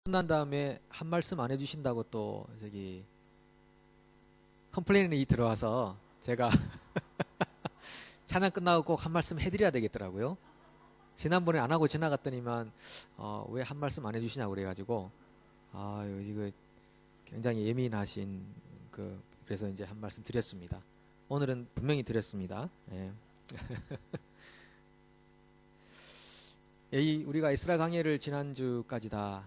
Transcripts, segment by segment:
끝난 다음에 한 말씀 안 해주신다고 또 저기 컴플레인이 들어와서 제가 찬양 끝나고 꼭 한 말씀 해드려야 되겠더라고요. 지난번에 안 하고 지나갔더니만 왜 한 말씀 안 해주시냐고 그래가지고 이거 굉장히 예민하신 그래서 이제 한 말씀 드렸습니다. 오늘은 분명히 드렸습니다. 예. 우리가 에스라 강해를 지난주까지 다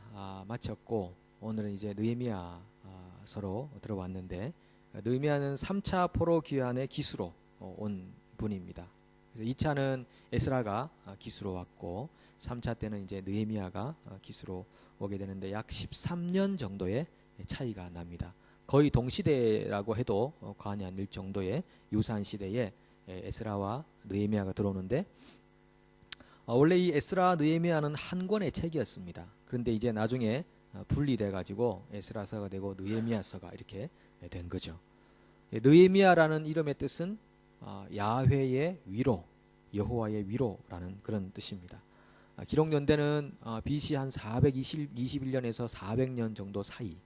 마쳤고 오늘은 이제 느헤미야서로 들어왔는데, 느헤미야는 3차 포로 귀환의 기수로 온 분입니다. 그래서 2차는 에스라가 기수로 왔고 3차 때는 이제 느헤미야가 기수로 오게 되는데 약 13년 정도의 차이가 납니다. 거의 동시대라고 해도 과언이 아닐 정도의 유사한 시대에 에스라와 느헤미야가 들어오는데, 원래 이 에스라 느헤미야는 한 권의 책이었습니다. 그런데 이제 나중에 분리돼 가지고 에스라서가 되고 느헤미야서가 이렇게 된 거죠. 느헤미야라는 이름의 뜻은 야훼의 위로, 여호와의 위로라는 그런 뜻입니다. 기록 연대는 BC 한 421년에서 400년 정도 사이,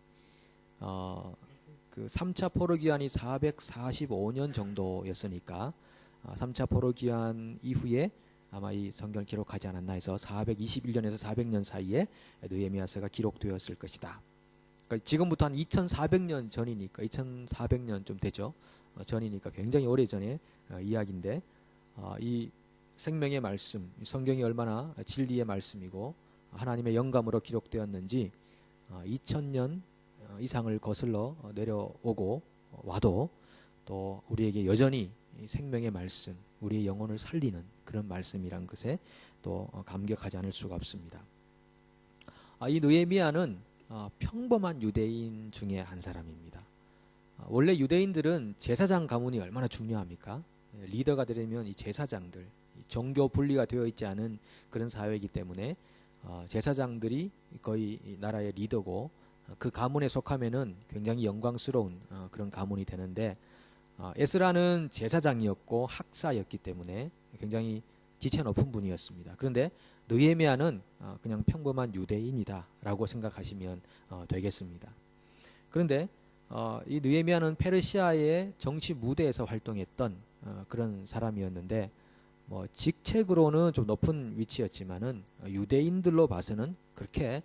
그 3차 포로 귀환이 445년 정도였으니까 3차 포로 귀환 이후에 아마 이 성경을 기록하지 않았나 해서 421년에서 400년 사이에 느헤미야서가 기록되었을 것이다. 그러니까 지금부터 한 2400년 전이니까, 2400년 좀 되죠. 전이니까 굉장히 오래전의 이야기인데, 이 생명의 말씀, 성경이 얼마나 진리의 말씀이고 하나님의 영감으로 기록되었는지 2000년 이상을 거슬러 내려오고 와도 또 우리에게 여전히 생명의 말씀, 우리의 영혼을 살리는 그런 말씀이란 것에 또 감격하지 않을 수가 없습니다. 이 느헤미야는 평범한 유대인 중에 한 사람입니다. 원래 유대인들은 제사장 가문이 얼마나 중요합니까? 리더가 되려면 이 제사장들, 종교 분리가 되어 있지 않은 그런 사회이기 때문에 제사장들이 거의 나라의 리더고, 그 가문에 속하면은 굉장히 영광스러운 그런 가문이 되는데, 에스라는 제사장이었고 학사였기 때문에 굉장히 지체 높은 분이었습니다. 그런데 느헤미야는 그냥 평범한 유대인이다라고 생각하시면 되겠습니다. 그런데 이 느헤미야는 페르시아의 정치 무대에서 활동했던 그런 사람이었는데, 뭐 직책으로는 좀 높은 위치였지만은 유대인들로 봐서는 그렇게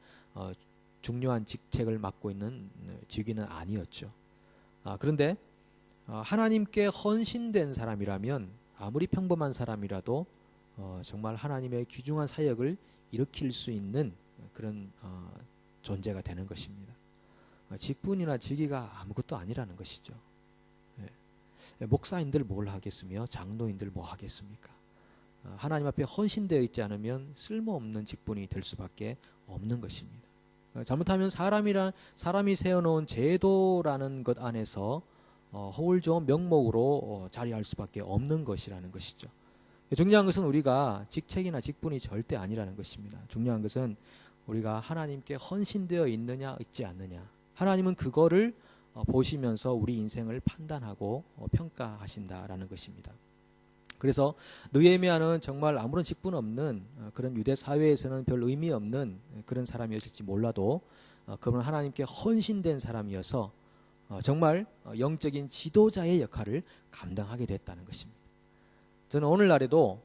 중요한 직책을 맡고 있는 직위는 아니었죠. 그런데 하나님께 헌신된 사람이라면 아무리 평범한 사람이라도 정말 하나님의 귀중한 사역을 일으킬 수 있는 그런 존재가 되는 것입니다. 직분이나 직위가 아무것도 아니라는 것이죠. 목사인들 뭘 하겠으며 장로인들 뭐 하겠습니까? 하나님 앞에 헌신되어 있지 않으면 쓸모없는 직분이 될 수밖에 없는 것입니다. 잘못하면 사람이 세워놓은 제도라는 것 안에서 허울 좋은 명목으로 자리할 수밖에 없는 것이라는 것이죠. 중요한 것은 우리가 직책이나 직분이 절대 아니라는 것입니다. 중요한 것은 우리가 하나님께 헌신되어 있느냐 있지 않느냐, 하나님은 그거를 보시면서 우리 인생을 판단하고 평가하신다라는 것입니다. 그래서 느헤미야는 정말 아무런 직분 없는 그런 유대 사회에서는 별 의미 없는 그런 사람이었을지 몰라도 그는 하나님께 헌신된 사람이어서 정말 영적인 지도자의 역할을 감당하게 됐다는 것입니다. 저는 오늘날에도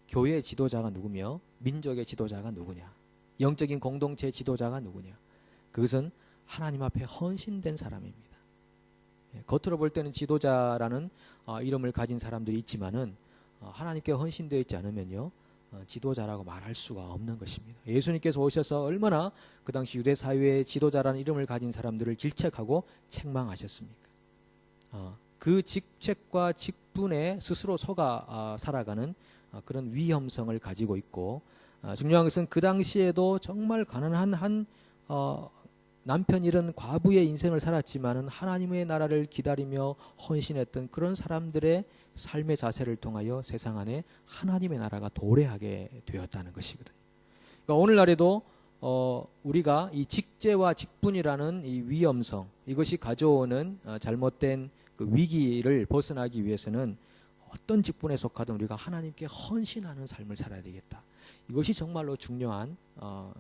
교회의 지도자가 누구며 민족의 지도자가 누구냐, 영적인 공동체의 지도자가 누구냐, 그것은 하나님 앞에 헌신된 사람입니다. 겉으로 볼 때는 지도자라는 이름을 가진 사람들이 있지만은 하나님께 헌신되어 있지 않으면요 지도자라고 말할 수가 없는 것입니다. 예수님께서 오셔서 얼마나 그 당시 유대 사회의 지도자라는 이름을 가진 사람들을 질책하고 책망하셨습니까? 그 직책과 직분에 스스로 속아 살아가는 그런 위험성을 가지고 있고, 중요한 것은 그 당시에도 정말 가난한 한 남편 잃은 과부의 인생을 살았지만은 하나님의 나라를 기다리며 헌신했던 그런 사람들의 삶의 자세를 통하여 세상 안에 하나님의 나라가 도래하게 되었다는 것이거든요. 그러니까 오늘날에도 우리가 이 직제와 직분이라는 이 위험성, 이것이 가져오는 잘못된 그 위기를 벗어나기 위해서는 어떤 직분에 속하든 우리가 하나님께 헌신하는 삶을 살아야 되겠다. 이것이 정말로 중요한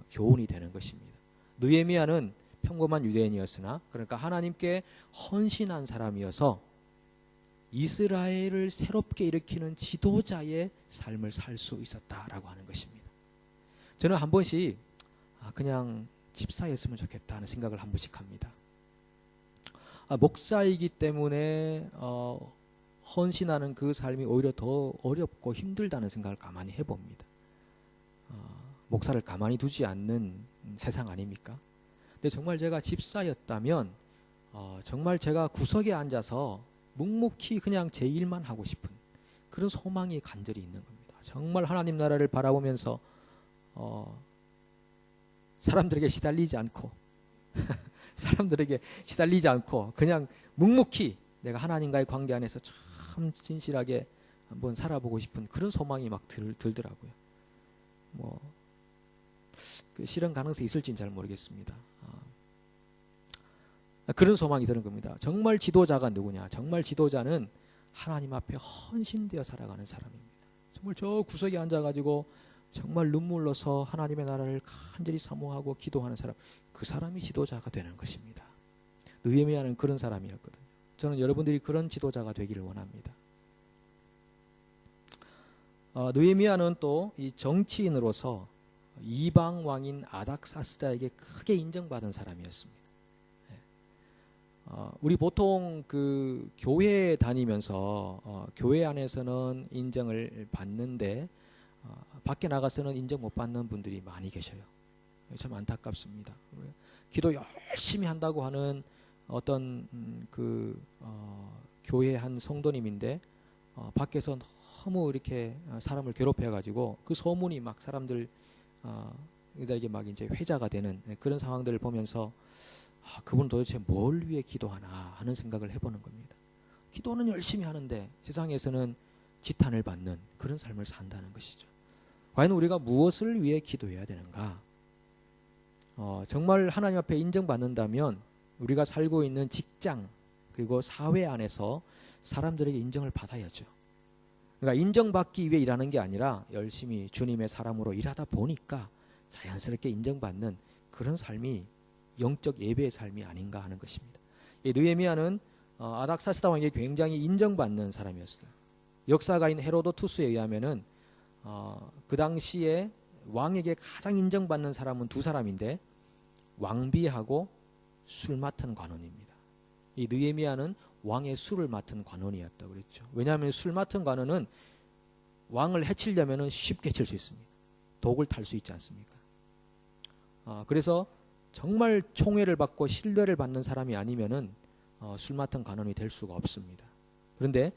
교훈이 되는 것입니다. 느헤미야는 평범한 유대인이었으나 그러니까 하나님께 헌신한 사람이어서 이스라엘을 새롭게 일으키는 지도자의 삶을 살 수 있었다라고 하는 것입니다. 저는 한 번씩 그냥 집사였으면 좋겠다 하는 생각을 한 번씩 합니다. 목사이기 때문에 헌신하는 그 삶이 오히려 더 어렵고 힘들다는 생각을 가만히 해봅니다. 목사를 가만히 두지 않는 세상 아닙니까? 근데 정말 제가 집사였다면 정말 제가 구석에 앉아서 묵묵히 그냥 제 일만 하고 싶은 그런 소망이 간절히 있는 겁니다. 정말 하나님 나라를 바라보면서 사람들에게 시달리지 않고 사람들에게 시달리지 않고 그냥 묵묵히 내가 하나님과의 관계 안에서 참 진실하게 한번 살아보고 싶은 그런 소망이 막 들더라고요. 그 실현 가능성이 있을지는 잘 모르겠습니다. 그런 소망이 드는 겁니다. 정말 지도자가 누구냐? 정말 지도자는 하나님 앞에 헌신되어 살아가는 사람입니다. 정말 저 구석에 앉아가지고 정말 눈물로서 하나님의 나라를 간절히 사모하고 기도하는 사람, 그 사람이 지도자가 되는 것입니다. 느헤미야는 그런 사람이었거든요. 저는 여러분들이 그런 지도자가 되기를 원합니다. 느헤미야는 또 이 정치인으로서 이방 왕인 아닥사스다에게 크게 인정받은 사람이었습니다. 우리 보통 그 교회 다니면서 교회 안에서는 인정을 받는데 밖에 나가서는 인정 못 받는 분들이 많이 계셔요. 참 안타깝습니다. 기도 열심히 한다고 하는 어떤 교회 한 성도님인데 밖에서 너무 이렇게 사람을 괴롭혀가지고 그 소문이 막 사람들에게 막 이제 회자가 되는 그런 상황들을 보면서 그분 도대체 뭘 위해 기도하나 하는 생각을 해보는 겁니다. 기도는 열심히 하는데 세상에서는 지탄을 받는 그런 삶을 산다는 것이죠. 과연 우리가 무엇을 위해 기도해야 되는가? 정말 하나님 앞에 인정받는다면 우리가 살고 있는 직장 그리고 사회 안에서 사람들에게 인정을 받아야죠. 그러니까 인정받기 위해 일하는 게 아니라 열심히 주님의 사람으로 일하다 보니까 자연스럽게 인정받는 그런 삶이 영적 예배의 삶이 아닌가 하는 것입니다. 느헤미야는 아닥사스다 왕에게 굉장히 인정받는 사람이었어요. 역사가인 헤로도투스에 의하면은 그 당시에 왕에게 가장 인정받는 사람은 두 사람인데 왕비하고 술 맡은 관원입니다. 이 느헤미야는 왕의 술을 맡은 관원이었다고 그랬죠. 왜냐하면 술 맡은 관원은 왕을 해치려면 쉽게 해칠 수 있습니다. 독을 탈 수 있지 않습니까? 그래서 정말 총애를 받고 신뢰를 받는 사람이 아니면은 술 맡은 관원이 될 수가 없습니다. 그런데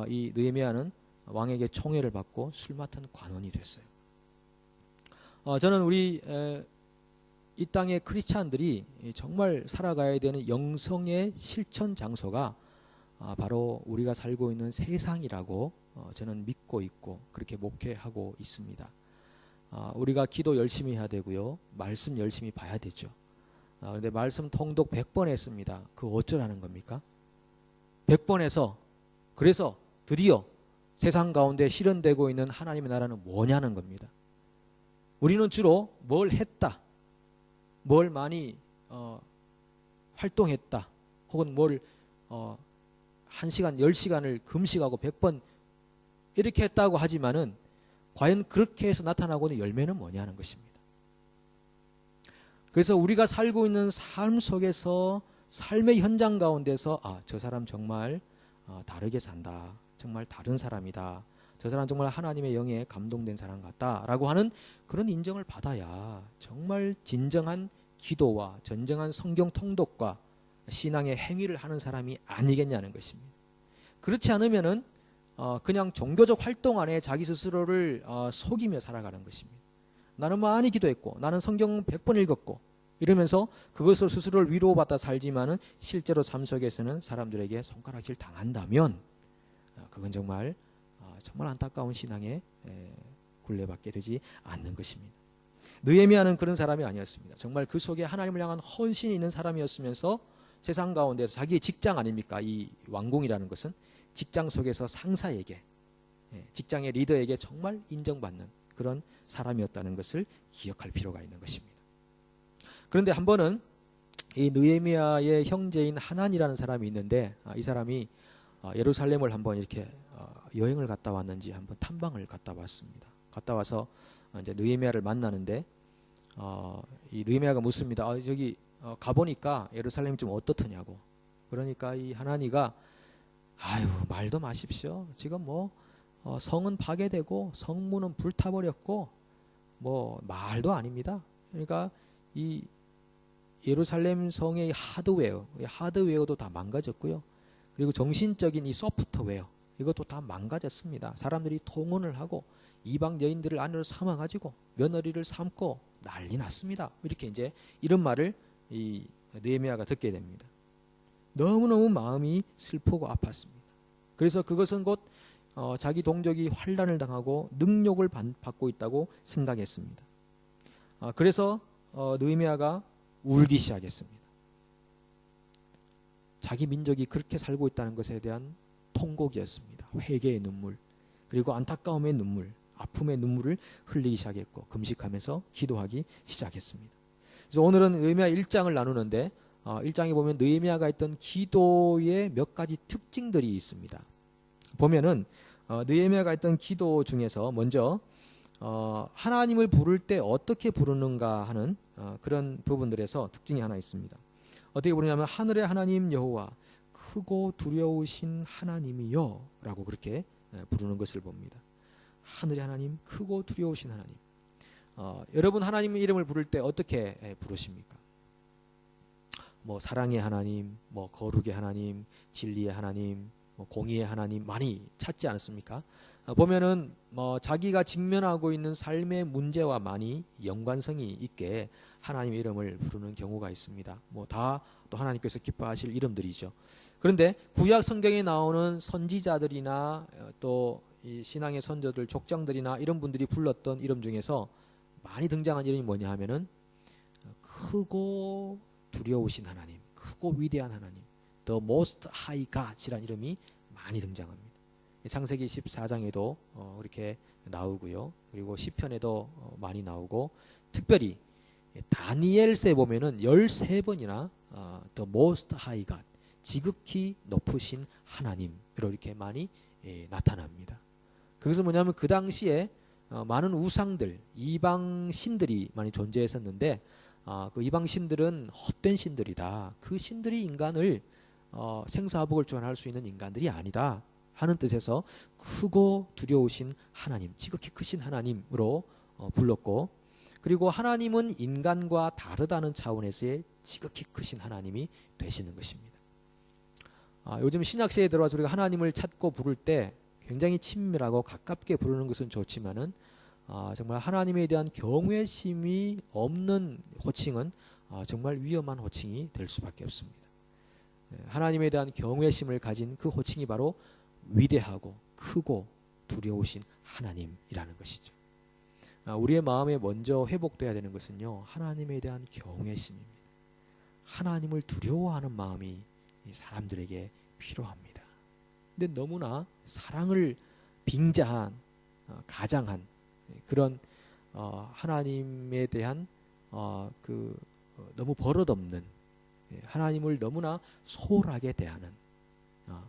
이 느헤미야는 왕에게 총애를 받고 술 맡은 관원이 됐어요. 저는 우리 이 땅의 크리스찬들이 정말 살아가야 되는 영성의 실천 장소가 바로 우리가 살고 있는 세상이라고 저는 믿고 있고 그렇게 목회하고 있습니다. 우리가 기도 열심히 해야 되고요. 말씀 열심히 봐야 되죠. 그런데 말씀 통독 100번 했습니다. 그거 어쩌라는 겁니까? 100번 해서 그래서 드디어 세상 가운데 실현되고 있는 하나님의 나라는 뭐냐는 겁니다. 우리는 주로 뭘 했다, 뭘 많이 활동했다, 혹은 뭘 1시간, 10시간을 금식하고 100번 이렇게 했다고 하지만은 과연 그렇게 해서 나타나고는 열매는 뭐냐는 것입니다. 그래서 우리가 살고 있는 삶 속에서 삶의 현장 가운데서 저 사람 정말 다르게 산다. 정말 다른 사람이다. 저 사람 정말 하나님의 영에 감동된 사람 같다라고 하는 그런 인정을 받아야 정말 진정한 기도와 진정한 성경 통독과 신앙의 행위를 하는 사람이 아니겠냐는 것입니다. 그렇지 않으면은 그냥 종교적 활동 안에 자기 스스로를 속이며 살아가는 것입니다. 나는 많이 기도했고 나는 성경 100번 읽었고 이러면서 그것을 스스로를 위로받아 살지만은 실제로 삶 속에서는 사람들에게 손가락질 당한다면 그건 정말 안타까운 신앙에 굴레받게 되지 않는 것입니다. 느헤미야는 그런 사람이 아니었습니다. 정말 그 속에 하나님을 향한 헌신이 있는 사람이었으면서 세상 가운데서 자기의 직장 아닙니까? 이 왕궁이라는 것은 직장 속에서 상사에게 직장의 리더에게 정말 인정받는 그런 사람이었다는 것을 기억할 필요가 있는 것입니다. 그런데 한 번은 이 느헤미야의 형제인 하난이라는 사람이 있는데 이 사람이 예루살렘을 한번 이렇게 여행을 갔다 왔는지 한번 탐방을 갔다 왔습니다. 갔다 와서 이제 느헤미야를 만나는데 이 느헤미야가 묻습니다. 저기 가보니까 예루살렘이 좀 어떻더냐고. 그러니까 이 하나니가 아유 말도 마십시오. 지금 뭐 성은 파괴되고 성문은 불타버렸고 뭐 말도 아닙니다. 그러니까 이 예루살렘 성의 하드웨어도 다 망가졌고요. 그리고 정신적인 이 소프트웨어 이것도 다 망가졌습니다. 사람들이 통혼을 하고 이방 여인들을 아내로 삼아가지고 며느리를 삼고 난리 났습니다. 이렇게 이제 이런 말을 이 느헤미야가 듣게 됩니다. 너무너무 마음이 슬프고 아팠습니다. 그래서 그것은 곧 자기 동족이 환난을 당하고 능욕을 받고 있다고 생각했습니다. 그래서 느헤미야가 울기 시작했습니다. 자기 민족이 그렇게 살고 있다는 것에 대한 통곡이었습니다. 회개의 눈물, 그리고 안타까움의 눈물, 아픔의 눈물을 흘리기 시작했고 금식하면서 기도하기 시작했습니다. 그래서 오늘은 느헤미야 1장을 나누는데 1장에 보면 느헤미야가 했던 기도의 몇 가지 특징들이 있습니다. 보면은 느헤미야가 했던 기도 중에서 먼저 하나님을 부를 때 어떻게 부르는가 하는 그런 부분들에서 특징이 하나 있습니다. 어떻게 부르냐면 하늘의 하나님 여호와 크고 두려우신 하나님이여 라고 그렇게 부르는 것을 봅니다. 하늘의 하나님 크고 두려우신 하나님. 여러분 하나님의 이름을 부를 때 어떻게 부르십니까? 뭐 사랑의 하나님, 뭐 거룩의 하나님, 진리의 하나님, 뭐 공의의 하나님 많이 찾지 않습니까? 보면은 뭐 자기가 직면하고 있는 삶의 문제와 많이 연관성이 있게 하나님의 이름을 부르는 경우가 있습니다. 뭐 다 또 하나님께서 기뻐하실 이름들이죠. 그런데 구약 성경에 나오는 선지자들이나 또 이 신앙의 선조들, 족장들이나 이런 분들이 불렀던 이름 중에서 많이 등장한 이름이 뭐냐 하면은 크고 두려우신 하나님, 크고 위대한 하나님, The Most High God이라는 이름이 많이 등장합니다. 창세기 14장에도 이렇게 나오고요. 그리고 시편에도 많이 나오고 특별히 다니엘서에 보면은 13번이나 The Most High God, 지극히 높으신 하나님으로 이렇게 많이 나타납니다. 그것은 뭐냐면 그 당시에 많은 우상들, 이방 신들이 많이 존재했었는데 그 이방 신들은 헛된 신들이다. 그 신들이 인간을 생사화복을 주관할 수 있는 인간들이 아니다 하는 뜻에서 크고 두려우신 하나님, 지극히 크신 하나님으로 불렀고, 그리고 하나님은 인간과 다르다는 차원에서의 지극히 크신 하나님이 되시는 것입니다. 요즘 신약시대에 들어와서 우리가 하나님을 찾고 부를 때 굉장히 친밀하고 가깝게 부르는 것은 좋지만은 정말 하나님에 대한 경외심이 없는 호칭은 정말 위험한 호칭이 될 수밖에 없습니다. 하나님에 대한 경외심을 가진 그 호칭이 바로 위대하고 크고 두려우신 하나님이라는 것이죠. 우리의 마음에 먼저 회복돼야 되는 것은요, 하나님에 대한 경외심입니다. 하나님을 두려워하는 마음이 사람들에게 필요합니다. 근데 너무나 사랑을 빙자한, 가장한 그런 하나님에 대한 너무 버릇없는, 하나님을 너무나 소홀하게 대하는,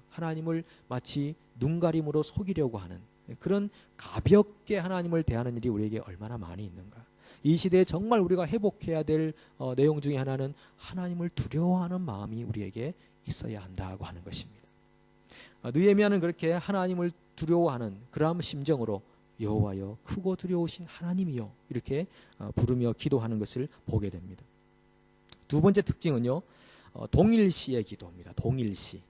하나님을 마치 눈가림으로 속이려고 하는 그런 가볍게 하나님을 대하는 일이 우리에게 얼마나 많이 있는가. 이 시대에 정말 우리가 회복해야 될 내용 중에 하나는 하나님을 두려워하는 마음이 우리에게 있어야 한다고 하는 것입니다. 느헤미야는 그렇게 하나님을 두려워하는 그러한 심정으로 여호와여 크고 두려우신 하나님이여 이렇게 부르며 기도하는 것을 보게 됩니다. 두 번째 특징은요, 동일시의 기도입니다. 동일시.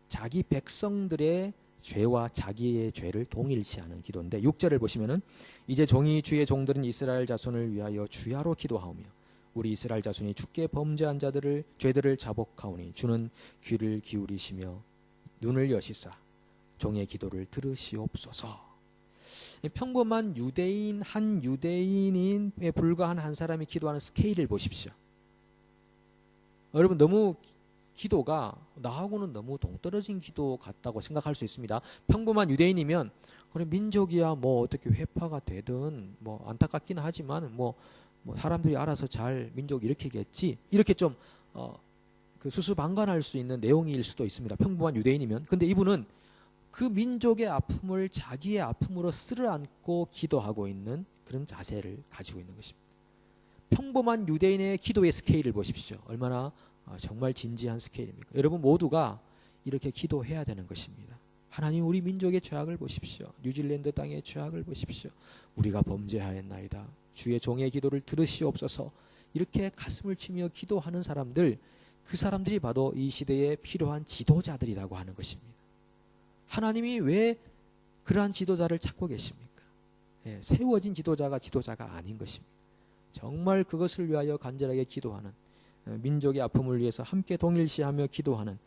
자기 백성들의 죄와 자기의 죄를 동일시하는 기도인데 6절을 보시면은 이제 종이 주의 종들은 이스라엘 자손을 위하여 주야로 기도하오며 우리 이스라엘 자손이 주께 범죄한 자들을 죄들을 자복하오니 주는 귀를 기울이시며 눈을 여시사 종의 기도를 들으시옵소서. 평범한 유대인 한 유대인에 불과한 한 사람이 기도하는 스케일을 보십시오. 여러분 너무 기도가 나하고는 너무 동떨어진 기도 같다고 생각할 수 있습니다. 평범한 유대인이면 그래 민족이야 뭐 어떻게 회파가 되든 뭐 안타깝긴 하지만 뭐 뭐 사람들이 알아서 잘 민족 일으키겠지, 이렇게 좀 그 수수방관할 수 있는 내용일 수도 있습니다. 평범한 유대인이면. 근데 이분은 그 민족의 아픔을 자기의 아픔으로 쓸어안고 기도하고 있는 그런 자세를 가지고 있는 것입니다. 평범한 유대인의 기도의 스케일을 보십시오. 얼마나 정말 진지한 스케일입니까? 여러분 모두가 이렇게 기도해야 되는 것입니다. 하나님, 우리 민족의 죄악을 보십시오. 뉴질랜드 땅의 죄악을 보십시오. 우리가 범죄하였나이다. 주의 종의 기도를 들으시옵소서. 이렇게 가슴을 치며 기도하는 사람들, 그 사람들이 바로 이 시대에 필요한 지도자들이라고 하는 것입니다. 하나님이 왜 그러한 지도자를 찾고 계십니까? 세워진 지도자가 아닌 것입니다. 정말 그것을 위하여 간절하게 기도하는, 민족의 아픔을 위해서 함께 동일시하며 기도하는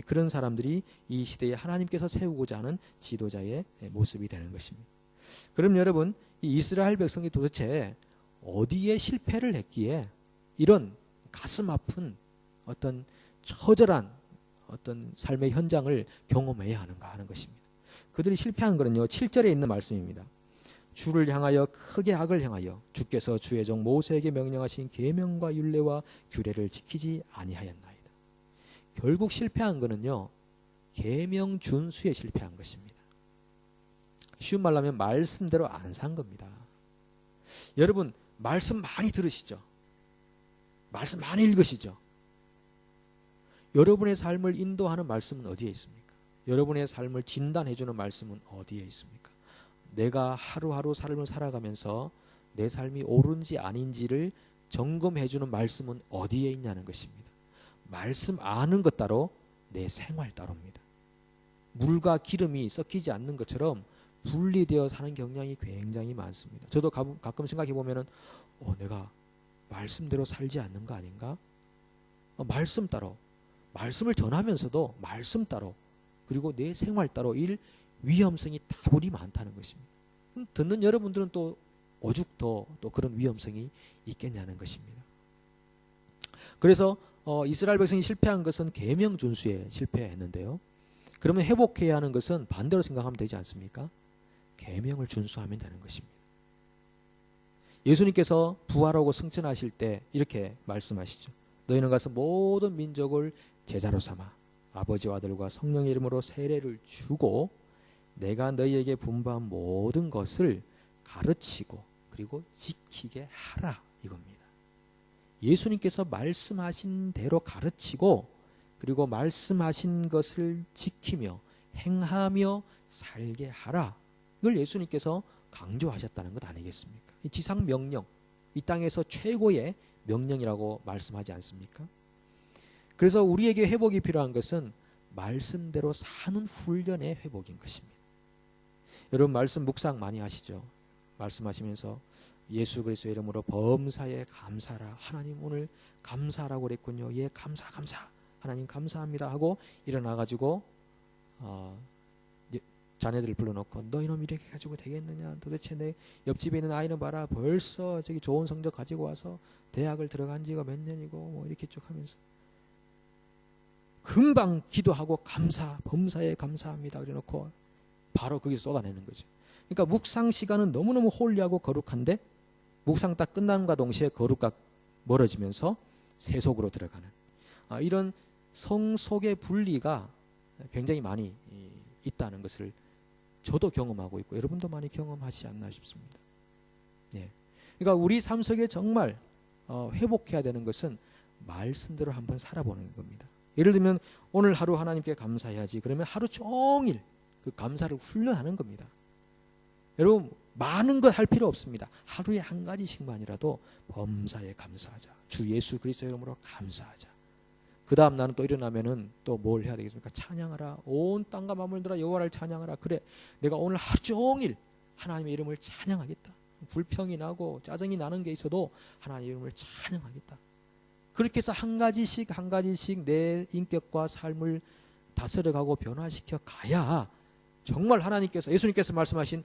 그런 사람들이 이 시대에 하나님께서 세우고자 하는 지도자의 모습이 되는 것입니다. 그럼 여러분, 이 이스라엘 백성이 도대체 어디에 실패를 했기에 이런 가슴 아픈 어떤 처절한 어떤 삶의 현장을 경험해야 하는가 하는 것입니다. 그들이 실패한 것은요, 7절에 있는 말씀입니다. 주를 향하여 크게 악을 행하여 주께서 주의 종 모세에게 명령하신 계명과 율례와 규례를 지키지 아니하였나이다. 결국 실패한 것은요, 계명 준수에 실패한 것입니다. 쉬운 말로 하면 말씀대로 안 산 겁니다. 여러분, 말씀 많이 들으시죠? 말씀 많이 읽으시죠? 여러분의 삶을 인도하는 말씀은 어디에 있습니까? 여러분의 삶을 진단해주는 말씀은 어디에 있습니까? 내가 하루하루 삶을 살아가면서 내 삶이 옳은지 아닌지를 점검해주는 말씀은 어디에 있냐는 것입니다. 말씀 아는 것 따로 내 생활 따로입니다. 물과 기름이 섞이지 않는 것처럼 분리되어 사는 경향이 굉장히 많습니다. 저도 가끔 생각해 보면은 내가 말씀대로 살지 않는 거 아닌가? 말씀 따로, 말씀을 전하면서도 말씀 따로, 그리고 내 생활 따로 일 위험성이 다분히 많다는 것입니다. 듣는 여러분들은 또 오죽 더 또 그런 위험성이 있겠냐는 것입니다. 그래서 이스라엘 백성이 실패한 것은 계명 준수에 실패했는데요. 그러면 회복해야 하는 것은 반대로 생각하면 되지 않습니까? 계명을 준수하면 되는 것입니다. 예수님께서 부활하고 승천하실 때 이렇게 말씀하시죠. 너희는 가서 모든 민족을 제자로 삼아 아버지와 아들과 성령의 이름으로 세례를 주고 내가 너희에게 분부한 모든 것을 가르치고 그리고 지키게 하라, 이겁니다. 예수님께서 말씀하신 대로 가르치고 그리고 말씀하신 것을 지키며 행하며 살게 하라, 이걸 예수님께서 강조하셨다는 것 아니겠습니까? 이 지상 명령, 이 땅에서 최고의 명령이라고 말씀하지 않습니까? 그래서 우리에게 회복이 필요한 것은 말씀대로 사는 훈련의 회복인 것입니다. 여러분, 말씀 묵상 많이 하시죠? 말씀하시면서 예수 그리스도의 이름으로 범사에 감사라, 하나님 오늘 감사라고 그랬군요. 예, 감사 하나님 감사합니다 하고 일어나가지고 자녀들을 불러놓고 너 이놈 이렇게 가지고 되겠느냐, 도대체 내 옆집에 있는 아이는 봐라, 벌써 저기 좋은 성적 가지고 와서 대학을 들어간 지가 몇 년이고 뭐 이렇게 쭉 하면서 금방 기도하고 범사에 감사합니다 그래놓고 바로 거기서 쏟아내는 거죠. 그러니까 묵상 시간은 너무너무 홀리하고 거룩한데 묵상 딱 끝남과 동시에 거룩과 멀어지면서 세속으로 들어가는 이런 성 속의 분리가 굉장히 많이 있다는 것을 저도 경험하고 있고 여러분도 많이 경험하시지 않나 싶습니다. 예. 그러니까 우리 삶 속에 정말 회복해야 되는 것은 말씀대로 한번 살아보는 겁니다. 예를 들면 오늘 하루 하나님께 감사해야지, 그러면 하루 종일 그 감사를 훈련하는 겁니다. 여러분, 많은 것 할 필요 없습니다. 하루에 한 가지씩만이라도 범사에 감사하자, 주 예수 그리스도의 이름으로 감사하자. 그 다음 나는 또 일어나면은 또 뭘 해야 되겠습니까? 찬양하라. 온 땅과 만물 들아 여호와를 찬양하라. 그래, 내가 오늘 하루 종일 하나님의 이름을 찬양하겠다. 불평이 나고 짜증이 나는 게 있어도 하나님의 이름을 찬양하겠다. 그렇게 해서 한 가지씩 내 인격과 삶을 다스려가고 변화시켜 가야 정말 하나님께서, 예수님께서 말씀하신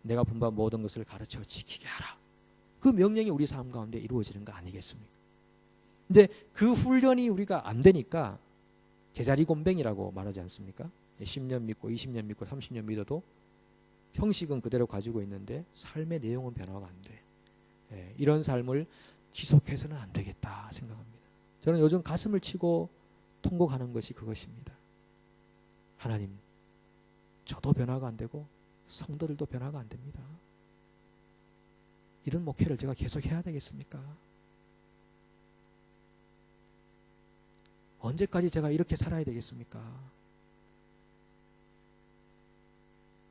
내가 분부한 모든 것을 가르쳐 지키게 하라, 그 명령이 우리 삶 가운데 이루어지는 거 아니겠습니까? 근데 그 훈련이 우리가 안 되니까 제자리 곰뱅이라고 말하지 않습니까? 10년 믿고 20년 믿고 30년 믿어도 형식은 그대로 가지고 있는데 삶의 내용은 변화가 안 돼. 이런 삶을 지속해서는 안 되겠다 생각합니다. 저는 요즘 가슴을 치고 통곡하는 것이 그것입니다. 하나님, 저도 변화가 안 되고 성도들도 변화가 안 됩니다. 이런 목회를 제가 계속 해야 되겠습니까? 언제까지 제가 이렇게 살아야 되겠습니까?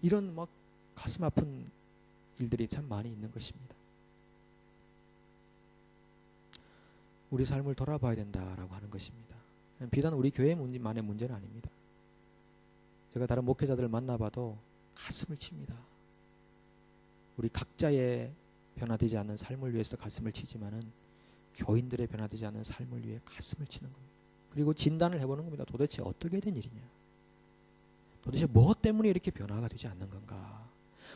이런 막 가슴 아픈 일들이 참 많이 있는 것입니다. 우리 삶을 돌아봐야 된다라고 하는 것입니다. 비단 우리 교회만의 문제는 아닙니다. 제가 다른 목회자들을 만나봐도 가슴을 칩니다. 우리 각자의 변화되지 않는 삶을 위해서 가슴을 치지만은 교인들의 변화되지 않는 삶을 위해 가슴을 치는 겁니다. 그리고 진단을 해보는 겁니다. 도대체 어떻게 된 일이냐? 도대체 무엇 때문에 이렇게 변화가 되지 않는 건가?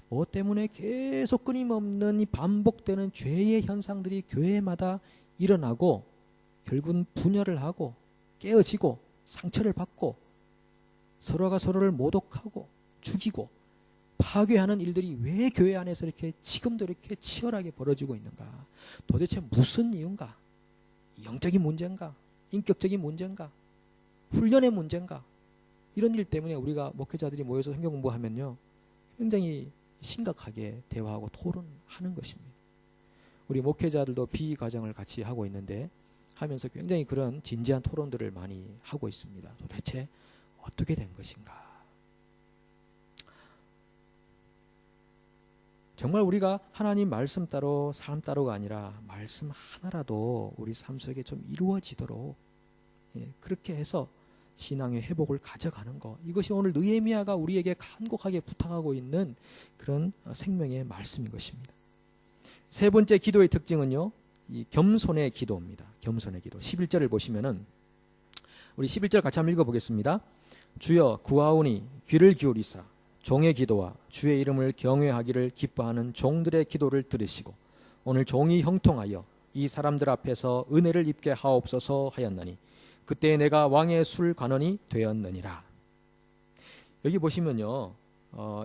무엇 때문에 계속 끊임없는 이 반복되는 죄의 현상들이 교회마다 일어나고 결국은 분열을 하고 깨어지고 상처를 받고 서로가 서로를 모독하고 죽이고 파괴하는 일들이 왜 교회 안에서 이렇게 지금도 이렇게 치열하게 벌어지고 있는가? 도대체 무슨 이유인가? 영적인 문제인가? 인격적인 문제인가? 훈련의 문제인가? 이런 일 때문에 우리가 목회자들이 모여서 성경 공부하면요, 굉장히 심각하게 대화하고 토론하는 것입니다. 우리 목회자들도 비과정을 같이 하고 있는데 하면서 굉장히 그런 진지한 토론들을 많이 하고 있습니다. 도대체 어떻게 된 것인가? 정말 우리가 하나님 말씀 따로 삶 따로가 아니라 말씀 하나라도 우리 삶 속에 좀 이루어지도록 그렇게 해서 신앙의 회복을 가져가는 것, 이것이 오늘 느헤미야가 우리에게 간곡하게 부탁하고 있는 그런 생명의 말씀인 것입니다. 세 번째 기도의 특징은요, 이 겸손의 기도입니다. 겸손의 기도. 11절을 보시면은 우리 11절 같이 한번 읽어보겠습니다. 주여 구하오니 귀를 기울이사 종의 기도와 주의 이름을 경외하기를 기뻐하는 종들의 기도를 들으시고 오늘 종이 형통하여 이 사람들 앞에서 은혜를 입게 하옵소서 하였나니 그때 내가 왕의 술 관원이 되었느니라. 여기 보시면요,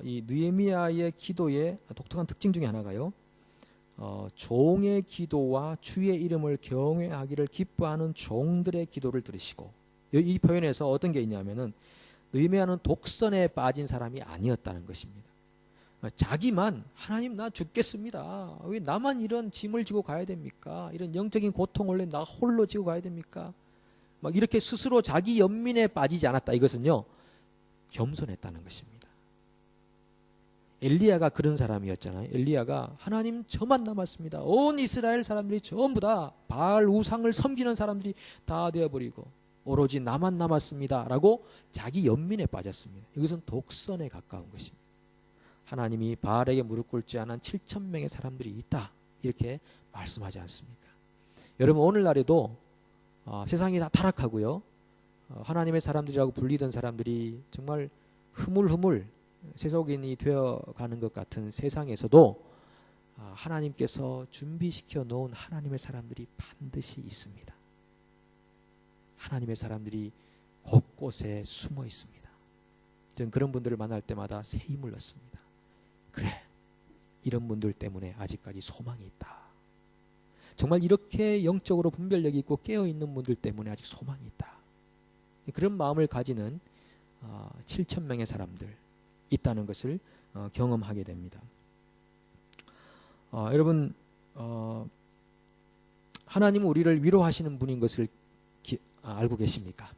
이 느헤미야의 기도의 독특한 특징 중에 하나가요, 종의 기도와 주의 이름을 경외하기를 기뻐하는 종들의 기도를 들으시고, 이 표현에서 어떤 게 있냐면은 느헤미야는 독선에 빠진 사람이 아니었다는 것입니다. 자기만 하나님 나 죽겠습니다. 왜 나만 이런 짐을 지고 가야 됩니까? 이런 영적인 고통을 왜 나 홀로 지고 가야 됩니까? 막 이렇게 스스로 자기 연민에 빠지지 않았다. 이것은요, 겸손했다는 것입니다. 엘리야가 그런 사람이었잖아요. 엘리야가 하나님 저만 남았습니다. 온 이스라엘 사람들이 전부 다 바알 우상을 섬기는 사람들이 다 되어버리고 오로지 나만 남았습니다 라고 자기 연민에 빠졌습니다. 이것은 독선에 가까운 것입니다. 하나님이 바알에게 무릎 꿇지 않은 7,000명의 사람들이 있다, 이렇게 말씀하지 않습니까? 여러분, 오늘날에도 세상이 다 타락하고요, 하나님의 사람들이라고 불리던 사람들이 정말 흐물흐물 세속인이 되어가는 것 같은 세상에서도 하나님께서 준비시켜 놓은 하나님의 사람들이 반드시 있습니다. 하나님의 사람들이 곳곳에 숨어 있습니다. 저는 그런 분들을 만날 때마다 새 힘을 얻습니다. 그래, 이런 분들 때문에 아직까지 소망이 있다. 정말 이렇게 영적으로 분별력이 있고 깨어있는 분들 때문에 아직 소망이 있다. 그런 마음을 가지는 7,000명의 사람들 있다는 것을 경험하게 됩니다. 여러분, 하나님은 우리를 위로하시는 분인 것을 알고 계십니까?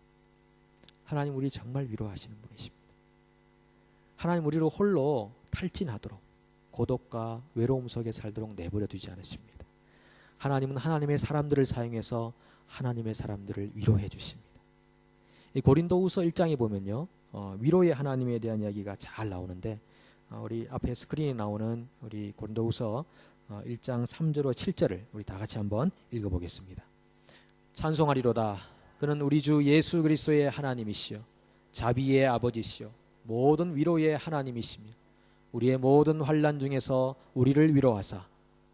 하나님 우리 정말 위로하시는 분이십니다. 하나님 우리를 홀로 탈진하도록 고독과 외로움 속에 살도록 내버려 두지 않으십니다. 하나님은 하나님의 사람들을 사용해서 하나님의 사람들을 위로해 주십니다. 이 고린도후서 1장에 보면요, 위로의 하나님에 대한 이야기가 잘 나오는데, 우리 앞에 스크린에 나오는 우리 고린도후서 1장 3절로 7절을 우리 다 같이 한번 읽어보겠습니다. 찬송하리로다. 그는 우리 주 예수 그리스도의 하나님이시여 자비의 아버지시여 모든 위로의 하나님이시며 우리의 모든 환난 중에서 우리를 위로하사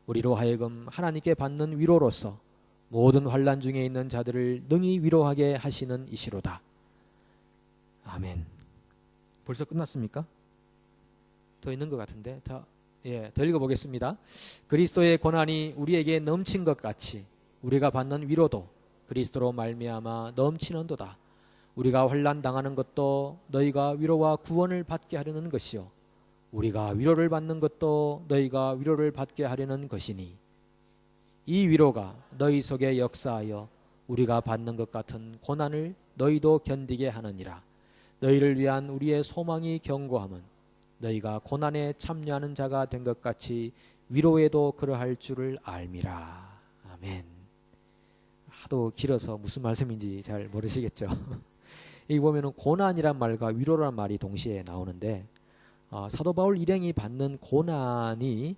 우리로 하여금 하나님께 받는 위로로서 모든 환난 중에 있는 자들을 능히 위로하게 하시는 이시로다. 아멘. 벌써 끝났습니까? 더 있는 것 같은데 더 읽어보겠습니다. 그리스도의 고난이 우리에게 넘친 것 같이 우리가 받는 위로도 그리스도로 말미암아 넘치는도다. 우리가 환난 당하는 것도 너희가 위로와 구원을 받게 하려는 것이요 우리가 위로를 받는 것도 너희가 위로를 받게 하려는 것이니 이 위로가 너희 속에 역사하여 우리가 받는 것 같은 고난을 너희도 견디게 하느니라. 너희를 위한 우리의 소망이 견고함은 너희가 고난에 참여하는 자가 된 것 같이 위로에도 그러할 줄을 알미라. 아멘. 하도 길어서 무슨 말씀인지 잘 모르시겠죠. 여기 보면은 고난이란 말과 위로란 말이 동시에 나오는데 사도 바울 일행이 받는 고난이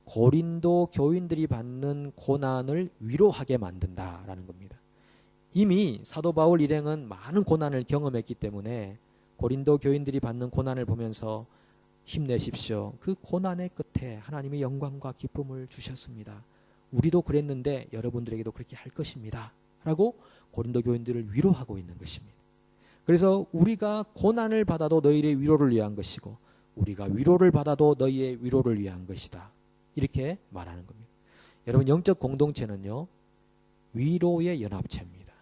고린도 교인들이 받는 고난을 위로하게 만든다라는 겁니다. 이미 사도 바울 일행은 많은 고난을 경험했기 때문에 고린도 교인들이 받는 고난을 보면서 힘내십시오. 그 고난의 끝에 하나님의 영광과 기쁨을 주셨습니다. 우리도 그랬는데 여러분들에게도 그렇게 할 것입니다. 라고 고린도 교인들을 위로하고 있는 것입니다. 그래서 우리가 고난을 받아도 너희의 위로를 위한 것이고 우리가 위로를 받아도 너희의 위로를 위한 것이다. 이렇게 말하는 겁니다. 여러분 영적 공동체는요. 위로의 연합체입니다.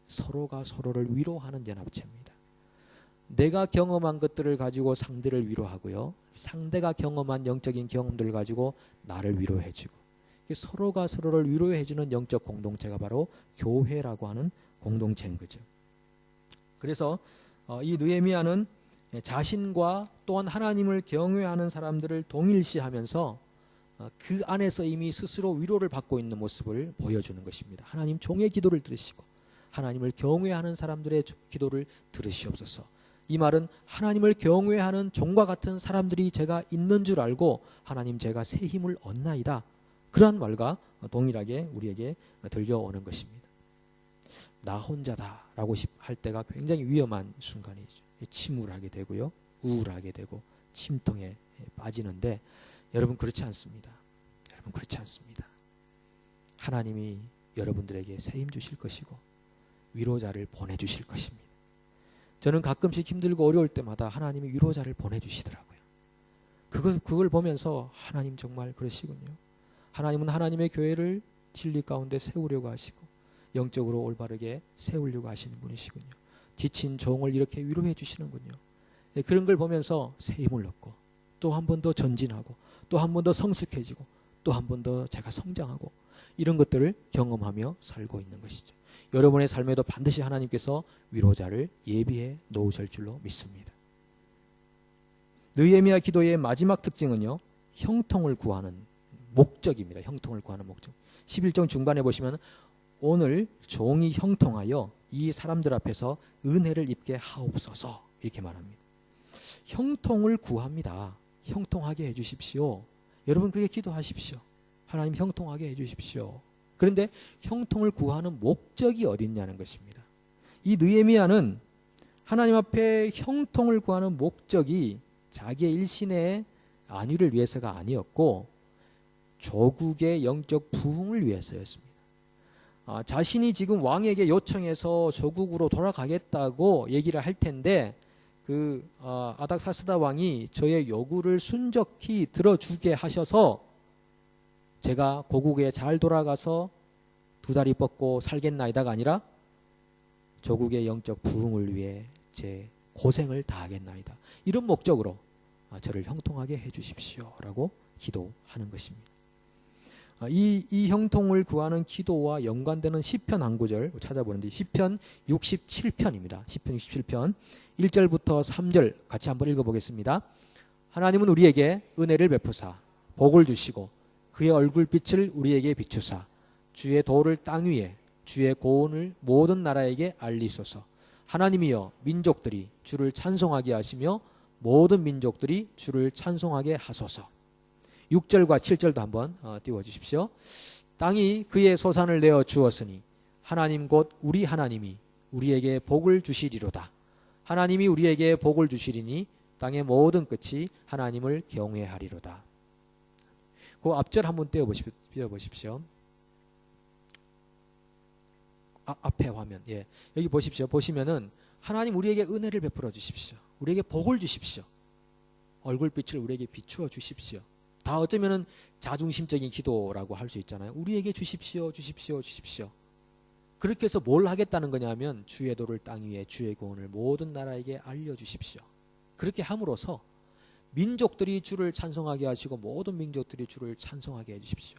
서로가 서로를 위로하는 연합체입니다. 내가 경험한 것들을 가지고 상대를 위로하고요. 상대가 경험한 영적인 경험들을 가지고 나를 위로해주고 서로가 서로를 위로해주는 영적 공동체가 바로 교회라고 하는 공동체인 거죠. 그래서 이 느헤미야는 자신과 또한 하나님을 경외하는 사람들을 동일시하면서 그 안에서 이미 스스로 위로를 받고 있는 모습을 보여주는 것입니다. 하나님 종의 기도를 들으시고 하나님을 경외하는 사람들의 기도를 들으시옵소서. 이 말은 하나님을 경외하는 종과 같은 사람들이 제가 있는 줄 알고 하나님 제가 새 힘을 얻나이다. 그러한 말과 동일하게 우리에게 들려오는 것입니다. 나 혼자다라고 할 때가 굉장히 위험한 순간이죠. 침울하게 되고요. 우울하게 되고 침통에 빠지는데 여러분 그렇지 않습니다. 여러분 그렇지 않습니다. 하나님이 여러분들에게 새 힘 주실 것이고 위로자를 보내주실 것입니다. 저는 가끔씩 힘들고 어려울 때마다 하나님이 위로자를 보내주시더라고요. 그걸 보면서 하나님 정말 그러시군요. 하나님은 하나님의 교회를 진리 가운데 세우려고 하시고 영적으로 올바르게 세우려고 하시는 분이시군요. 지친 종을 이렇게 위로해 주시는군요. 그런 걸 보면서 새 힘을 얻고 또 한 번 더 전진하고 또 한 번 더 성숙해지고 또 한 번 더 제가 성장하고 이런 것들을 경험하며 살고 있는 것이죠. 여러분의 삶에도 반드시 하나님께서 위로자를 예비해 놓으실 줄로 믿습니다. 느헤미야 기도의 마지막 특징은요. 형통을 구하는 목적입니다. 형통을 구하는 목적. 11장 중간에 보시면 오늘 종이 형통하여 이 사람들 앞에서 은혜를 입게 하옵소서 이렇게 말합니다. 형통을 구합니다. 형통하게 해주십시오. 여러분 그렇게 기도하십시오. 하나님 형통하게 해주십시오. 그런데 형통을 구하는 목적이 어디 있냐는 것입니다. 이 느헤미야는 하나님 앞에 형통을 구하는 목적이 자기의 일신의 안위를 위해서가 아니었고 조국의 영적 부흥을 위해서였습니다. 자신이 지금 왕에게 요청해서 조국으로 돌아가겠다고 얘기를 할 텐데 아닥사스다 왕이 저의 요구를 순적히 들어주게 하셔서 제가 고국에 잘 돌아가서 두 다리 뻗고 살겠나이다가 아니라 조국의 영적 부흥을 위해 제 고생을 다하겠나이다. 이런 목적으로 저를 형통하게 해주십시오 라고 기도하는 것입니다. 이 형통을 구하는 기도와 연관되는 시편 한 구절 찾아보는데 시편 67편입니다. 시편 67편 1절부터 3절 같이 한번 읽어보겠습니다. 하나님은 우리에게 은혜를 베푸사 복을 주시고 그의 얼굴빛을 우리에게 비추사 주의 도를 땅 위에 주의 고운을 모든 나라에게 알리소서. 하나님이여 민족들이 주를 찬송하게 하시며 모든 민족들이 주를 찬송하게 하소서. 6절과 7절도 한번 띄워주십시오. 땅이 그의 소산을 내어 주었으니 하나님 곧 우리 하나님이 우리에게 복을 주시리로다. 하나님이 우리에게 복을 주시리니 땅의 모든 끝이 하나님을 경외하리로다. 그 앞절 한번 띄워보십시오. 앞에 화면. 예. 여기 보십시오. 보시면은 하나님 우리에게 은혜를 베풀어 주십시오. 우리에게 복을 주십시오. 얼굴빛을 우리에게 비추어 주십시오. 다 어쩌면은 자중심적인 기도라고 할 수 있잖아요. 우리에게 주십시오, 주십시오, 주십시오. 그렇게 해서 뭘 하겠다는 거냐면 주의 도를 땅 위에 주의 구원을 모든 나라에게 알려주십시오. 그렇게 함으로써 민족들이 주를 찬송하게 하시고 모든 민족들이 주를 찬송하게 해주십시오.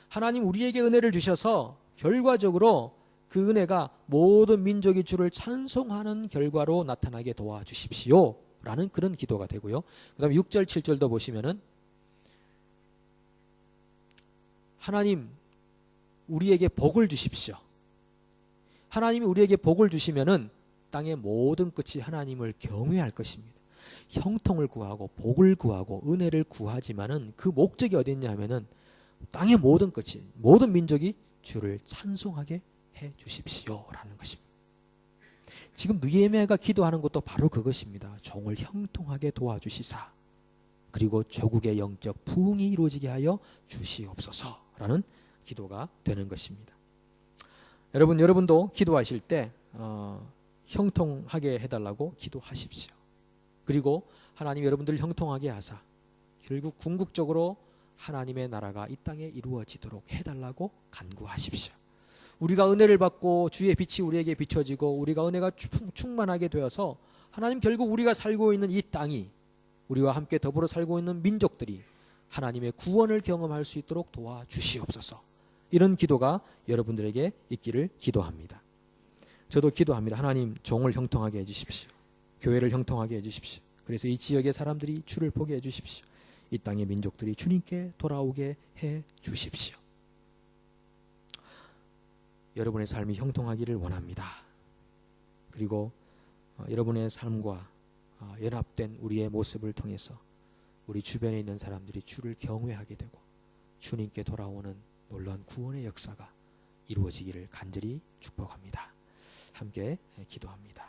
하나님 우리에게 은혜를 주셔서 결과적으로 그 은혜가 모든 민족이 주를 찬송하는 결과로 나타나게 도와주십시오 라는 그런 기도가 되고요. 그 다음에 6절 7절도 보시면은 하나님 우리에게 복을 주십시오. 하나님이 우리에게 복을 주시면은 땅의 모든 끝이 하나님을 경외할 것입니다. 형통을 구하고 복을 구하고 은혜를 구하지만은 그 목적이 어디 있냐 하면은 땅의 모든 끝이 모든 민족이 주를 찬송하게 해 주십시오라는 것입니다. 지금 느헤미야가 기도하는 것도 바로 그것입니다. 종을 형통하게 도와주시사 그리고 조국의 영적 부흥이 이루어지게 하여 주시옵소서라는 기도가 되는 것입니다. 여러분도 기도하실 때 형통하게 해달라고 기도하십시오. 그리고 하나님 여러분들을 형통하게 하사 결국 궁극적으로 하나님의 나라가 이 땅에 이루어지도록 해달라고 간구하십시오. 우리가 은혜를 받고 주의 빛이 우리에게 비춰지고 우리가 은혜가 충만하게 되어서 하나님 결국 우리가 살고 있는 이 땅이 우리와 함께 더불어 살고 있는 민족들이 하나님의 구원을 경험할 수 있도록 도와주시옵소서. 이런 기도가 여러분들에게 있기를 기도합니다. 저도 기도합니다. 하나님 종을 형통하게 해주십시오. 교회를 형통하게 해주십시오. 그래서 이 지역의 사람들이 주를 보게 해주십시오. 이 땅의 민족들이 주님께 돌아오게 해주십시오. 여러분의 삶이 형통하기를 원합니다. 그리고 여러분의 삶과 연합된 우리의 모습을 통해서 우리 주변에 있는 사람들이 주를 경외하게 되고 주님께 돌아오는 놀라운 구원의 역사가 이루어지기를 간절히 축복합니다. 함께 기도합니다.